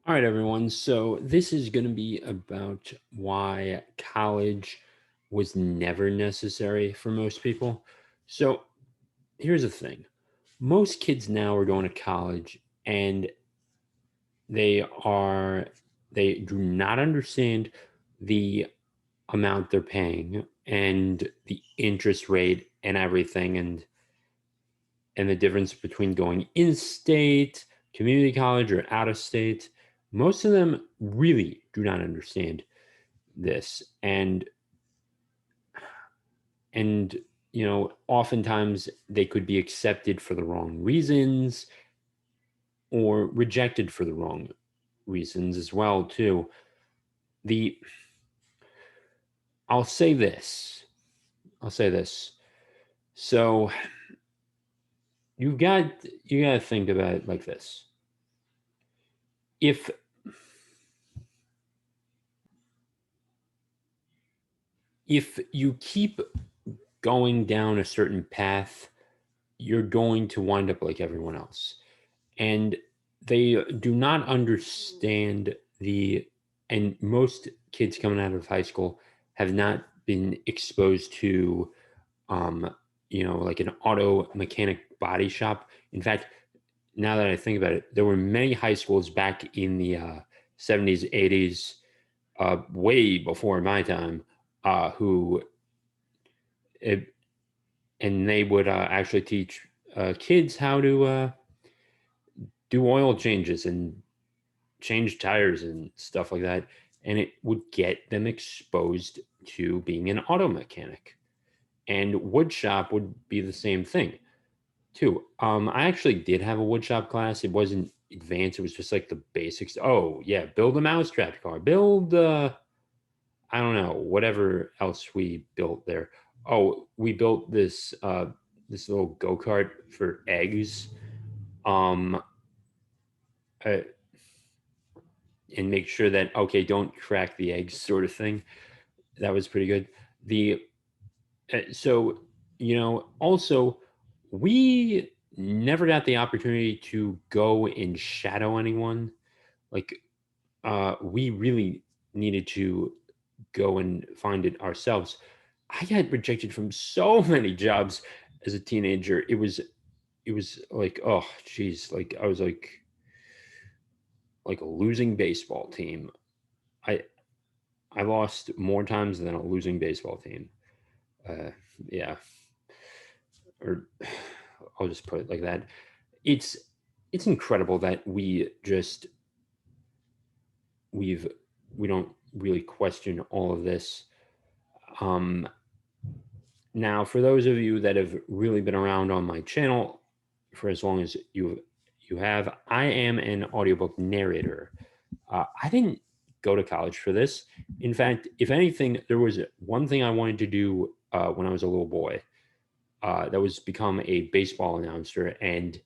All right, everyone. So this is going to be about why college was never necessary for most people. So here's the thing. Most kids now are going to college and they are they do not understand the amount they're paying and the interest rate and everything and the difference between going in state, community college, or out of state. Most of them really do not understand this. And oftentimes they could be accepted for the wrong reasons or rejected for the wrong reasons as well too. The I'll say this. I'll say this. So you got to think about it like this. If if you keep going down a certain path, you're going to wind up like everyone else. And they do not understand and most kids coming out of high school have not been exposed to, like an auto mechanic body shop. In fact, now that I think about it, there were many high schools back in the 70s, 80s, way before my time, who it, and they would actually teach kids how to do oil changes and change tires and stuff like that. And it would get them exposed to being an auto mechanic. And wood shop would be the same thing too. I actually did have a wood shop class. It wasn't advanced. It was just like the basics. Oh yeah, build a mousetrap car. Build I don't know, whatever else we built there. Oh, we built this little go-kart for eggs. Um uh, and make sure that, okay, don't crack the eggs, sort of thing. That was pretty good. The So, also, we never got the opportunity to go and shadow anyone. Like, we really needed to go and find it ourselves. I got rejected from so many jobs as a teenager. It was like, oh geez, like I was like a losing baseball team. I I lost more times than a losing baseball team. Uh, yeah, or I'll just put it like that. It's it's incredible that we've we don't really question all of this. Um, Now, for those of you that have really been around on my channel for as long as you have, I am an audiobook narrator. I didn't go to college for this. In fact, if anything, there was one thing I wanted to do when I was a little boy. That was become a baseball announcer, and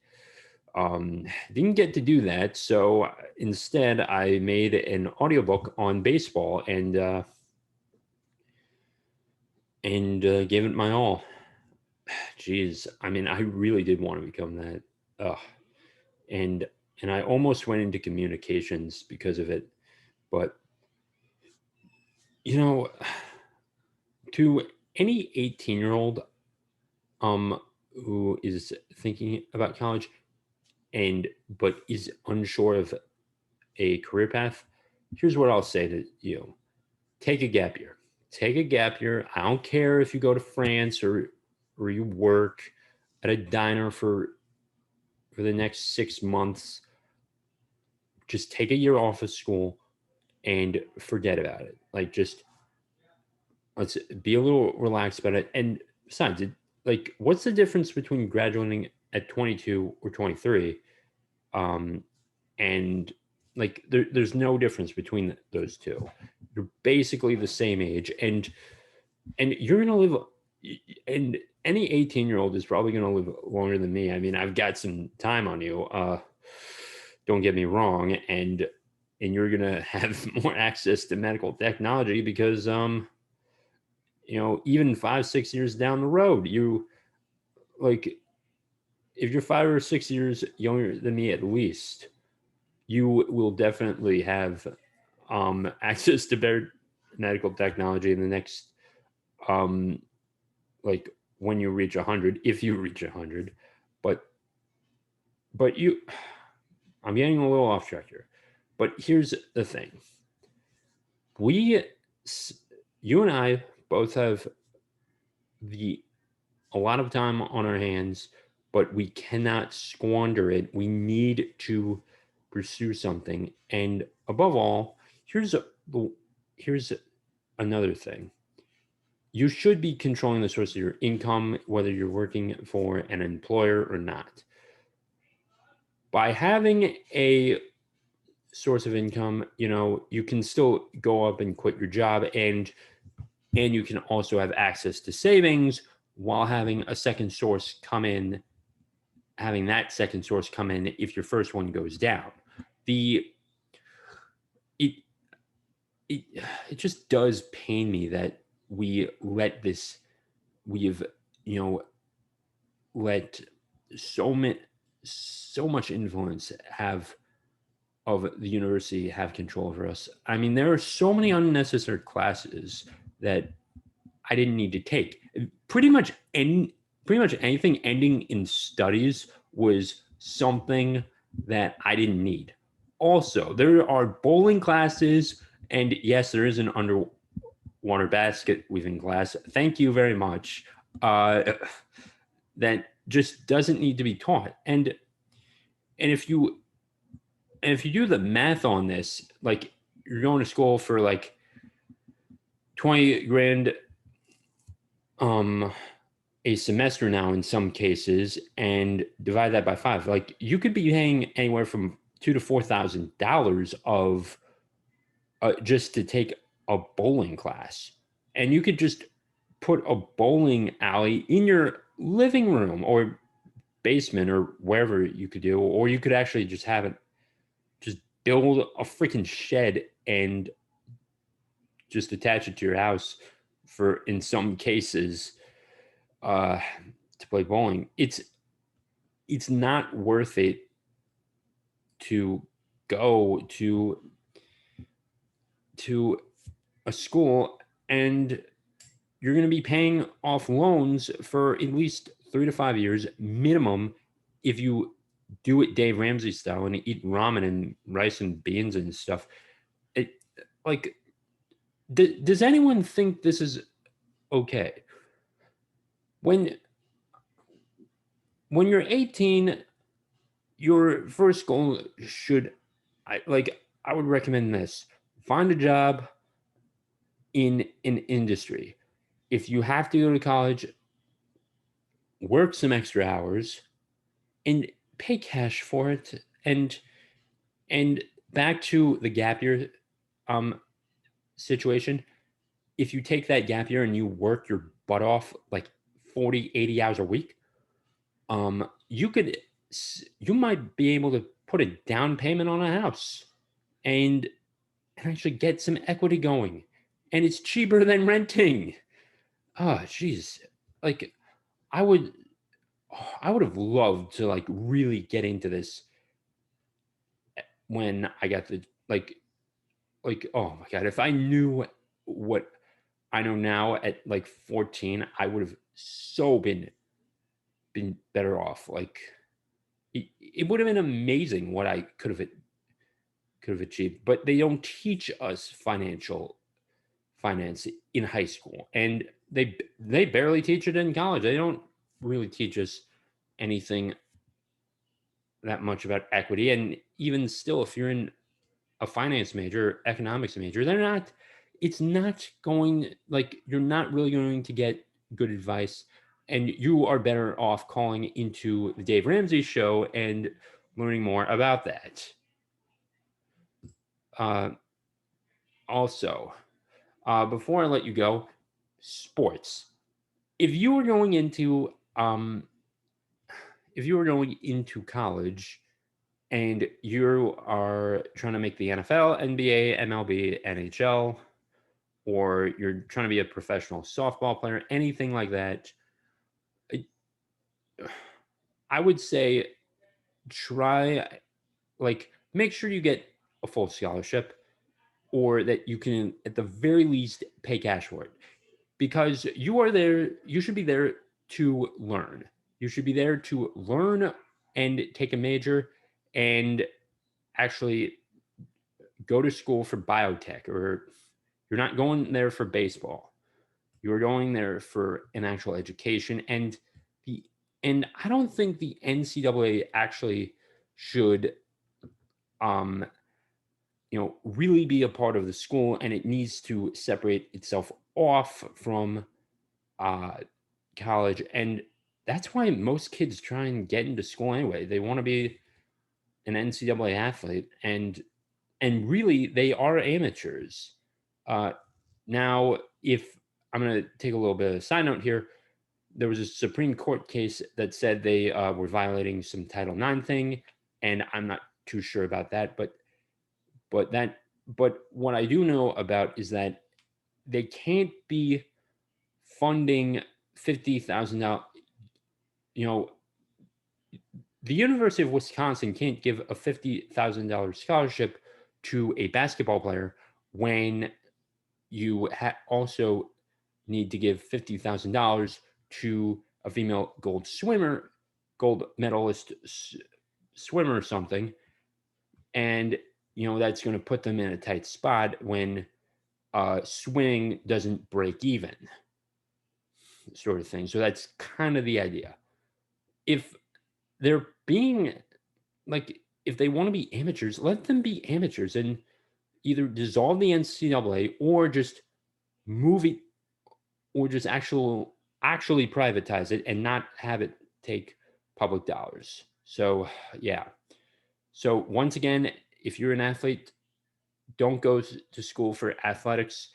didn't get to do that. So instead, I made an audiobook on baseball and gave it my all. Jeez, I mean, I really did want to become that. Ugh. And and I almost went into communications because of it. But you know, to any 18-year-old who is thinking about college and but is unsure of a career path, here's what I'll say to you. Take a gap year. Take a gap year. I don't care if you go to France or you work at a diner for the next 6 months. Just take a year off of school and forget about it. Like, just let's be a little relaxed about it. And besides, like, what's the difference between graduating at 22 or 23? Um, and like, there's no difference between those two. You're basically the same age, and you're gonna live. And any 18-year-old is probably gonna live longer than me. I mean, I've got some time on you. Don't get me wrong, and you're gonna have more access to medical technology because even 5 6 years down the road, like if you're 5 or 6 years younger than me at least, you will definitely have access to better medical technology in the next um, like when you reach 100, if you reach 100. But you, I'm getting a little off track here. But here's the thing: we, you and I both have the a lot of time on our hands, but we cannot squander it. We need to pursue something. And above all, here's another thing. You should be controlling the source of your income, whether you're working for an employer or not. By having a source of income, you can still go up and quit your job, and you can also have access to savings while having a second source come in, having that second source come in if your first one goes down. The it it it just does pain me that we've let so much influence have of the university have control over us. I mean, there are so many unnecessary classes that I didn't need to take. Pretty much anything ending in studies was something that I didn't need. Also, there are bowling classes, and yes, there is an underwater basket weaving class. Thank you very much. Uh, that just doesn't need to be taught. And if you do the math on this, like you're going to school for like 20 grand a semester now in some cases, and divide that by 5, like you could be paying anywhere from $2,000 to $4,000 of just to take a bowling class. And you could just put a bowling alley in your living room or basement or wherever you could do, or you could actually just have it, just build a freaking shed and just attach it to your house for, in some cases, uh to play bowling. It's not worth it to go to a school, and you're going to be paying off loans for at least 3 to 5 years minimum if you do it Dave Ramsey style and eat ramen and rice and beans and stuff. It, like, does anyone think this is okay? When you're 18, your first goal should, I would recommend this: find a job in an industry. If you have to go to college, work some extra hours and pay cash for it. And back to the gap year um situation, if you take that gap year and you work your butt off like 40, 80 hours a week, you might be able to put a down payment on a house and actually get some equity going, and it's cheaper than renting. Oh jeez. Like, I would I would have loved to like really get into this when I got the oh my god, if I knew what I know now at like 14, I would have so been better off. Like, it would have been amazing what I could have achieved. But they don't teach us finance in high school, and they barely teach it in college. They don't really teach us anything that much about equity. And even still, if you're in a finance major, economics major, it's not going, like, you're not really going to get good advice. And you are better off calling into the Dave Ramsey show and learning more about that. Uh, also, before I let you go, sports. If you were going into college and you are trying to make the NFL, NBA, MLB, NHL, or you're trying to be a professional softball player, anything like that, I would say try, like, make sure you get a full scholarship, or that you can at the very least pay cash for it, because you are there. You should be there to learn. You should be there to learn and take a major, and actually go to school for biotech. Or you're not going there for baseball. You're going there for an actual education. The and I don't think the NCAA actually should um really be a part of the school, and it needs to separate itself off from uh college. And that's why most kids try and get into school anyway. They want to be an NCAA athlete, and really they are amateurs. Uh, Now, if I'm going to take a little bit of a side note here, there was a Supreme Court case that said they were violating some Title IX thing, and I'm not too sure about that. But that but what I do know about is that they can't be funding $50,000. You know, the University of Wisconsin can't give a $50,000 scholarship to a basketball player when you also need to give $50,000 to a female gold medalist swimmer or something. And, that's going to put them in a tight spot when swimming doesn't break even, sort of thing. So that's kind of the idea. If they're being like, if they want to be amateurs, let them be amateurs and either dissolve the NCAA, or just move it, or just actually privatize it and not have it take public dollars. So yeah. So once again, if you're an athlete, don't go to school for athletics.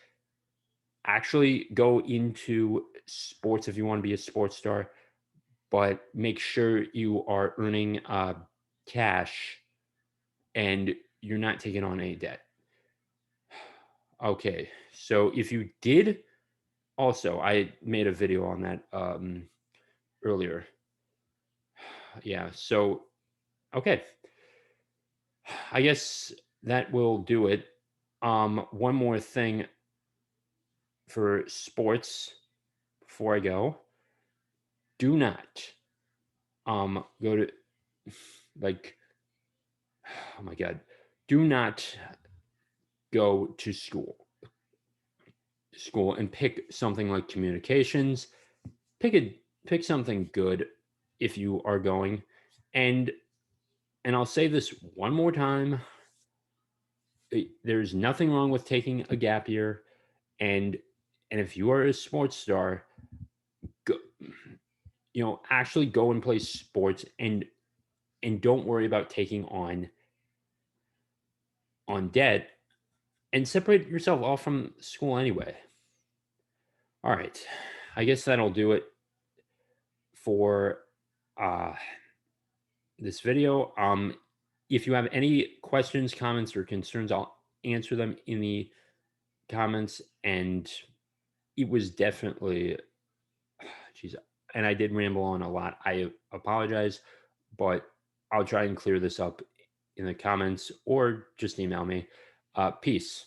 Actually go into sports if you want to be a sports star, but make sure you are earning cash and you're not taking on any debt. Okay, so if you did, also I made a video on that earlier. Yeah, so okay, I guess that will do it. One more thing for sports before I go. Do not go to, like, oh my god, do not go to school and pick something like communications. Pick a pick something good if you are going. And I'll say this one more time. There's nothing wrong with taking a gap year, and if you are a sports star, go, actually go and play sports, and don't worry about taking on debt, and separate yourself off from school anyway. All right. I guess that'll do it for uh this video. If you have any questions, comments, or concerns, I'll answer them in the comments. And it was definitely, geez, and I did ramble on a lot. I apologize, but I'll try and clear this up in the comments, or just email me. Peace.